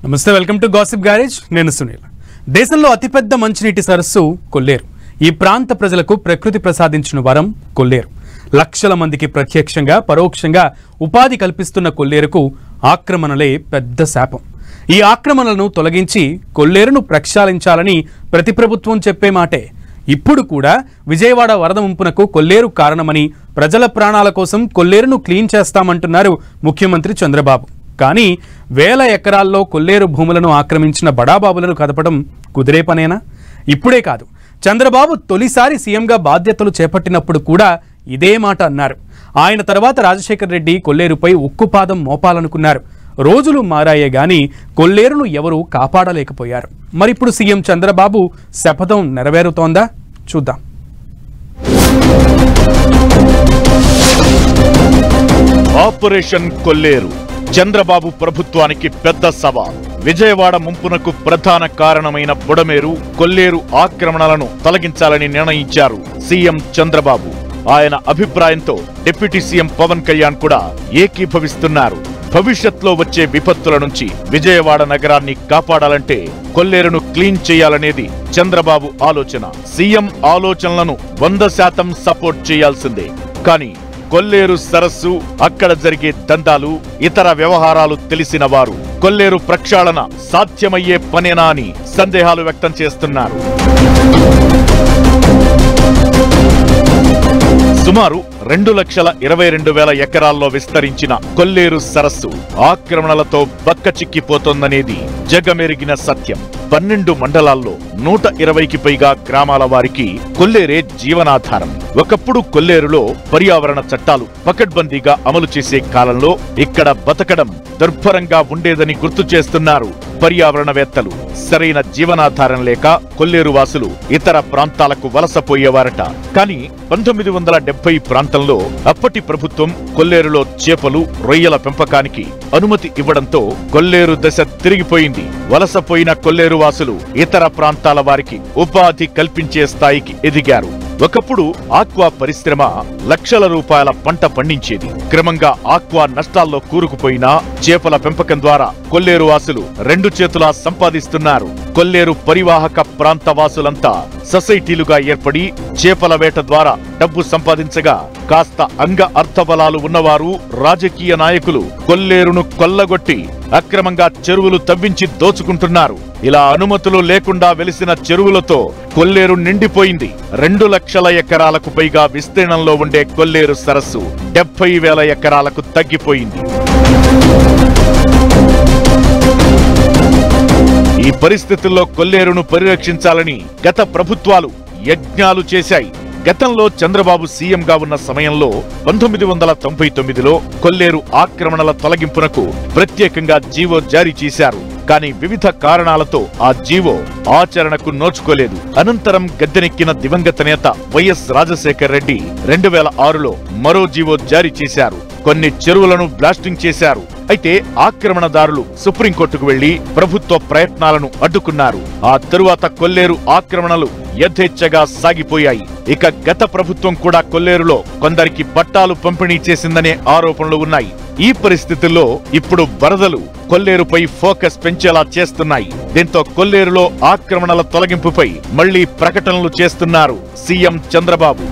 నమస్తే, welcome to gossip garage. నేను సునీల్. దేశంలో అతిపెద్ద మంచినీటి సరస్సు కొల్లేరు. ఈ ప్రాంత ప్రజలకు ప్రకృతి ప్రసాదించిన వరం కొల్లేరు. లక్షల మందికి ప్రత్యక్షంగా పరోక్షంగా ఉపాధి కల్పిస్తున్న కొల్లేరుకు ఆక్రమణలే పెద్ద శాపం. ఈ ఆక్రమణలను తొలగించి కొల్లేరును ప్రక్షాళించాలని ప్రతి ప్రభుత్వం చెప్పే మాటే. ఇప్పుడు కూడా విజయవాడ వరద ముంపునకు కొల్లేరు కారణమని, ప్రజల ప్రాణాల కోసం కొల్లేరును క్లీన్ చేస్తామంటున్నారు ముఖ్యమంత్రి చంద్రబాబు. కానీ వేల ఎకరాల్లో కొల్లేరు భూములను ఆక్రమించిన బడాబాబులను కదపడం కుదిరే పనేనా? ఇప్పుడే కాదు, చంద్రబాబు తొలిసారి సీఎంగా బాధ్యతలు చేపట్టినప్పుడు కూడా ఇదే మాట అన్నారు. ఆయన తర్వాత రాజశేఖర రెడ్డి కొల్లేరుపై ఉక్కుపాదం మోపాలనుకున్నారు. రోజులు మారాయే గాని కొల్లేరును ఎవరూ కాపాడలేకపోయారు. మరిప్పుడు సీఎం చంద్రబాబు శపథం నెరవేరుతోందా? చూద్దాం. ఆపరేషన్ కొల్లేరు చంద్రబాబు ప్రభుత్వానికి పెద్ద సవాల్. విజయవాడ ముంపునకు ప్రధాన కారణమైన బుడమేరు, కొల్లేరు ఆక్రమణలను తొలగించాలని నిర్ణయించారు సీఎం చంద్రబాబు. ఆయన అభిప్రాయంతో డిప్యూటీ సీఎం పవన్ కళ్యాణ్ కూడా ఏకీభవిస్తున్నారు. భవిష్యత్తులో వచ్చే విపత్తుల నుంచి విజయవాడ నగరాన్ని కాపాడాలంటే కొల్లేరును క్లీన్ చేయాలనేది చంద్రబాబు ఆలోచన. సీఎం ఆలోచనలను 100% సపోర్ట్ చేయాల్సిందే. కానీ కొల్లేరు సరస్సు, అక్కడ జరిగే దందాలు, ఇతర వ్యవహారాలు తెలిసిన వారు కొల్లేరు ప్రక్షాళన సాధ్యమయ్యే పనేనా అని సందేహాలు వ్యక్తం చేస్తున్నారు. సుమారు 2,22,000 ఎకరాల్లో విస్తరించిన కొల్లేరు సరస్సు ఆక్రమణలతో బక్కచిక్కిపోతోందనేది జగమెరిగిన సత్యం. 12 మండలాల్లో 120కి పైగా గ్రామాల వారికి కొల్లేరే జీవనాధారం. ఒకప్పుడు కొల్లేరులో పర్యావరణ చట్టాలు పకడ్బందీగా అమలు చేసే కాలంలో ఇక్కడ బతకడం దుర్భరంగా ఉండేదని గుర్తు చేస్తున్నారు పర్యావరణవేత్తలు. సరైన జీవనాధారం లేక కొల్లేరు వాసులు ఇతర ప్రాంతాలకు వలసపోయేవారట. కానీ 1970 ప్రాంతంలో అప్పటి ప్రభుత్వం కొల్లేరులో చేపలు, రొయ్యల పెంపకానికి అనుమతి ఇవ్వడంతో కొల్లేరు దశ తిరిగిపోయింది. వలసపోయిన కొల్లేరు వాసులు ఇతర ప్రాంతాల వారికి ఉపాధి కల్పించే స్థాయికి ఎదిగారు. ఒకప్పుడు ఆక్వా పరిశ్రమ లక్షల రూపాయల పంట పండించేది. క్రమంగా ఆక్వా నష్టాల్లో కూరుకుపోయినా చేపల పెంపకం ద్వారా కొల్లేరు వాసులు 2 చేతులా సంపాదిస్తున్నారు. కొల్లేరు పరివాహక ప్రాంత వాసులంతా సొసైటీలుగా ఏర్పడి చేపల వేట ద్వారా డబ్బు సంపాదించగా, కాస్త అంగ అర్థబలాలు ఉన్నవారు, రాజకీయ నాయకులు కొల్లేరును కొల్లగొట్టి అక్రమంగా చెరువులు తవ్వించి దోచుకుంటున్నారు. ఇలా అనుమతులు లేకుండా వెలిసిన చెరువులతో కొల్లేరు నిండిపోయింది. 2 లక్షల ఎకరాలకు పైగా విస్తీర్ణంలో ఉండే కొల్లేరు సరస్సు 70,000 ఎకరాలకు తగ్గిపోయింది. ఈ పరిస్థితుల్లో కొల్లేరును పరిరక్షించాలని గత ప్రభుత్వాలు యజ్ఞాలు చేశాయి. గతంలో చంద్రబాబు సీఎంగా ఉన్న సమయంలో 1999లో కొల్లేరు ఆక్రమణల తొలగింపునకు ప్రత్యేకంగా జీవో జారీ చేశారు. కానీ వివిధ కారణాలతో ఆ జీవో ఆచరణకు నోచుకోలేదు. అనంతరం గద్దెనెక్కిన దివంగత నేత వైఎస్ రాజశేఖర రెడ్డి 2006లో మరో జీవో జారీ చేశారు. కొన్ని చెరువులను బ్లాస్టింగ్ చేశారు. అయితే ఆక్రమణదారులు సుప్రీంకోర్టుకు వెళ్లి ప్రభుత్వ ప్రయత్నాలను అడ్డుకున్నారు. ఆ తరువాత కొల్లేరు ఆక్రమణలు యథేచ్ఛగా సాగిపోయాయి. ఇక గత ప్రభుత్వం కూడా కొల్లేరులో కొందరికి పట్టాలు పంపిణీ చేసిందనే ఆరోపణలు ఉన్నాయి. ఈ పరిస్థితుల్లో ఇప్పుడు వరదలు కొల్లేరుపై ఫోకస్ పెంచేలా చేస్తున్నాయి. దీంతో కొల్లేరులో ఆక్రమణల తొలగింపుపై మళ్లీ ప్రకటనలు చేస్తున్నారు సీఎం చంద్రబాబు.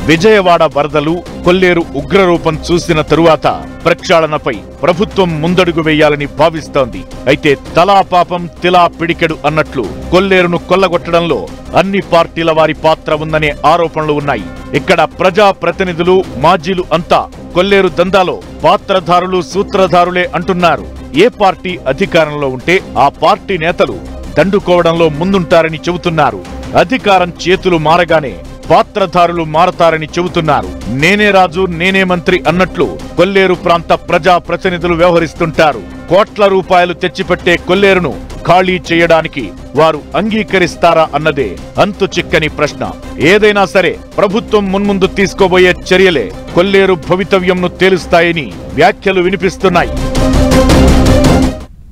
విజయవాడ వరదలు, కొల్లేరు ఉగ్రరూపం చూసిన తరువాత ప్రక్షాళనపై ప్రభుత్వం ముందడుగు వేయాలని భావిస్తోంది. అయితే తలా పాపం తిలా పిడికెడు అన్నట్లు కొల్లేరును కొల్లగొట్టడంలో అన్ని పార్టీల వారి పాత్ర ఉందనే ఆరోపణలు ఉన్నాయి. ఇక్కడ ప్రజా ప్రతినిధులు, మాజీలు అంతా కొల్లేరు దందాలో పాత్రధారులు, సూత్రధారులే అంటున్నారు. ఏ పార్టీ అధికారంలో ఉంటే ఆ పార్టీ నేతలు దండుకోవడంలో ముందుంటారని చెబుతున్నారు. అధికారం చేతులు మారగానే పాత్రధారులు మారతారని చెబుతున్నారు. నేనే రాజు, నేనే మంత్రి అన్నట్లు కొల్లేరు ప్రాంత ప్రజా ప్రతినిధులు వ్యవహరిస్తుంటారు. కోట్ల రూపాయలు తెచ్చిపెట్టే కొల్లేరును ఖాళీ చేయడానికి వారు అంగీకరిస్తారా అన్నదే అంతు చిక్కని ప్రశ్న. ఏదైనా సరే ప్రభుత్వం మున్ముందు తీసుకోబోయే చర్యలే కొల్లేరు భవితవ్యంను తేలుస్తాయని వ్యాఖ్యలు వినిపిస్తున్నాయి.